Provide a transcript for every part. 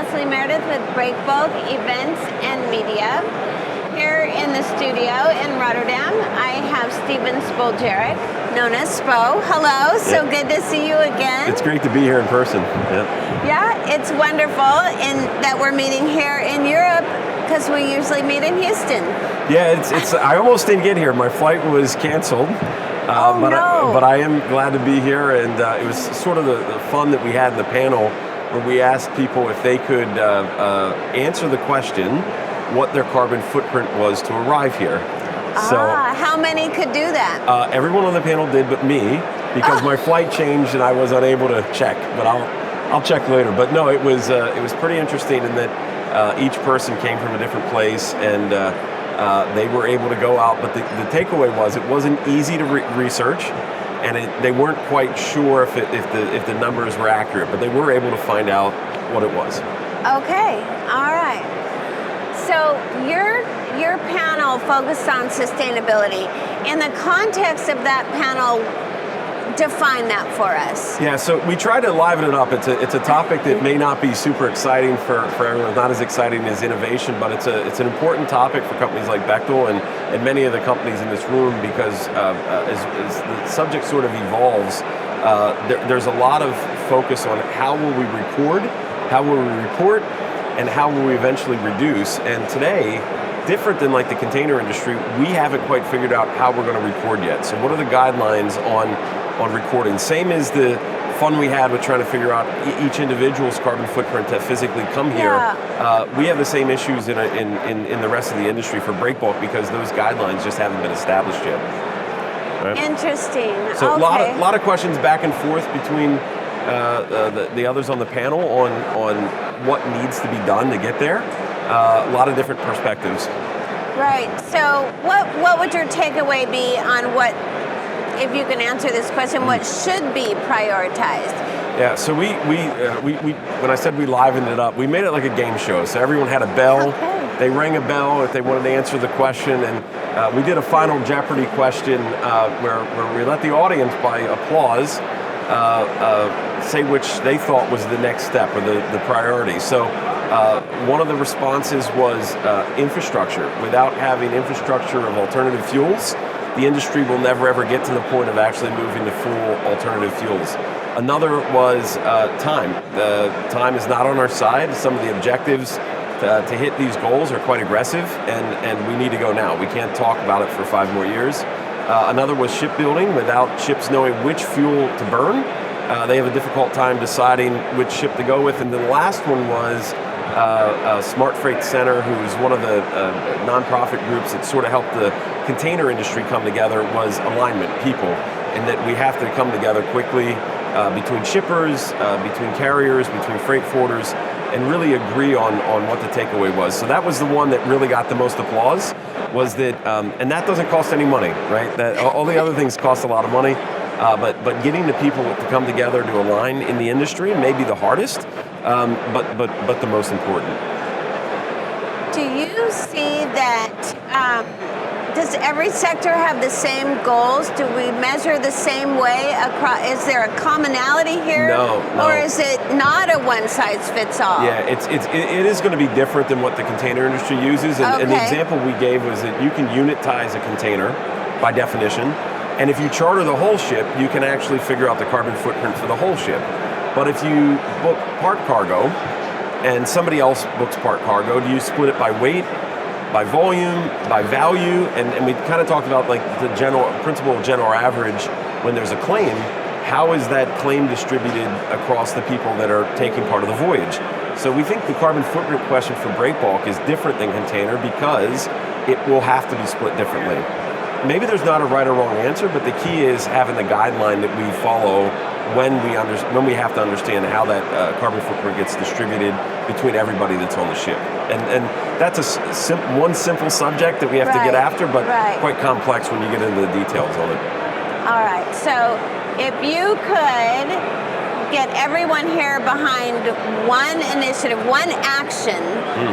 Leslie Meredith with Breakbulk Events and Media. Here in the studio in Rotterdam, I have Stephen Spoljaric, known as Spo. Hello, so good to see you again. It's great to be here in person. Yeah, it's wonderful in that we're meeting here in Europe because we usually meet in Houston. Yeah, it's. I almost didn't get here. My flight was canceled. But I am glad to be here, and it was sort of the fun that we had in the panel where we asked people if they could answer the question what their carbon footprint was to arrive here. How many could do that? Everyone on the panel did but me, because my flight changed and I was unable to check, but I'll check later. But no, it was pretty interesting in that each person came from a different place, and they were able to go out, but the takeaway was it wasn't easy to research, and they weren't quite sure if the numbers were accurate, but they were able to find out what it was. Okay, all right. So your panel focused on sustainability. In the context of that panel, define that for us. Yeah, so we try to liven it up. It's a topic that may not be super exciting for everyone, not as exciting as innovation, but it's an important topic for companies like Bechtel and many of the companies in this room, because as the subject sort of evolves, there's a lot of focus on how will we record, and how will we eventually reduce. And today, different than like the container industry, we haven't quite figured out how we're going to record yet. So what are the guidelines on recording? Same as the fun we had with trying to figure out each individual's carbon footprint to physically come here. We have the same issues in the rest of the industry for Breakbulk, because those guidelines just haven't been established yet. Right? Interesting. So a lot of questions back and forth between the others on the panel on what needs to be done to get there. A lot of different perspectives. Right. So what would your takeaway be on what, if you can answer this question, what should be prioritized? Yeah, so we when I said we livened it up, we made it like a game show. So everyone had a bell. Okay. They rang a bell if they wanted to answer the question, and we did a final Jeopardy question where we let the audience, by applause, say which they thought was the next step or the priority. So one of the responses was infrastructure. Without having infrastructure of alternative fuels, the industry will never ever get to the point of actually moving to full alternative fuels. Another was time. Time is not on our side. Some of the objectives to hit these goals are quite aggressive, and we need to go now. We can't talk about it for 5 more years. Another was shipbuilding. Without ships knowing which fuel to burn, they have a difficult time deciding which ship to go with. And the last one was Smart Freight Center, who is one of the nonprofit groups that sort of helped the container industry come together, was alignment, people, and that we have to come together quickly between shippers, between carriers, between freight forwarders, and really agree on what the takeaway was. So that was the one that really got the most applause, was that, and that doesn't cost any money, right? That all the other things cost a lot of money, but getting the people to come together to align in the industry may be the hardest, but the most important. Do you see that, does every sector have the same goals? Do we measure the same way across? Is there a commonality here? No. Or is it not a one-size-fits-all? Yeah, it is going to be different than what the container industry uses. And the example we gave was that you can unitize a container by definition. And if you charter the whole ship, you can actually figure out the carbon footprint for the whole ship. But if you book part cargo and somebody else books part cargo, do you split it by weight, by volume, by value? And we kind of talked about like the general principle of general average. When there's a claim, how is that claim distributed across the people that are taking part of the voyage? So we think the carbon footprint question for Breakbulk is different than container, because it will have to be split differently. Maybe there's not a right or wrong answer, but the key is having the guideline that we follow when we have to understand how that carbon footprint gets distributed between everybody that's on the ship. And that's one simple subject that we have to get after, but quite complex when you get into the details on it. All right, so if you could get everyone here behind one initiative, one action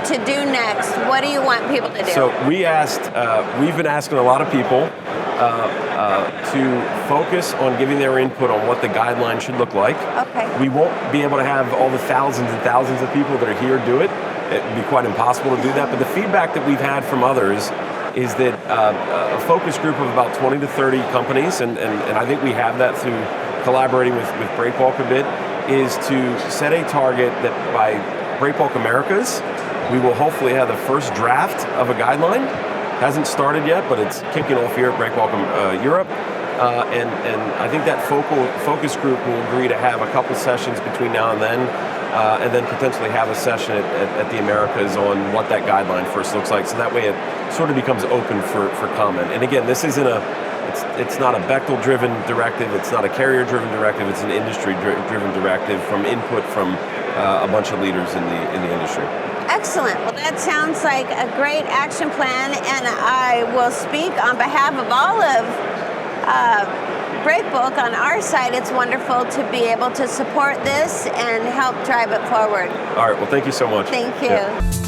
to do next, what do you want people to do? So we've been asking a lot of people to focus on giving their input on what the guideline should look like. Okay. We won't be able to have all the thousands and thousands of people that are here do it. It would be quite impossible to do that. But the feedback that we've had from others is that a focus group of about 20 to 30 companies, and I think we have that through collaborating with Breakbulk a bit, is to set a target that by Breakbulk Americas, we will hopefully have the first draft of a guideline. Hasn't started yet, but it's kicking off here at Breakbulk Europe. And I think that focus group will agree to have a couple sessions between now and then potentially have a session at the Americas on what that guideline first looks like. So that way it sort of becomes open for comment. And again, this isn't it's not a Bechtel-driven directive, it's not a carrier-driven directive, it's an industry-driven directive from input from a bunch of leaders in the industry. Excellent. Well, that sounds like a great action plan, and I will speak on behalf of all of Breakbulk on our side. It's wonderful to be able to support this and help drive it forward. All right. Well, thank you so much. Thank you. Yeah.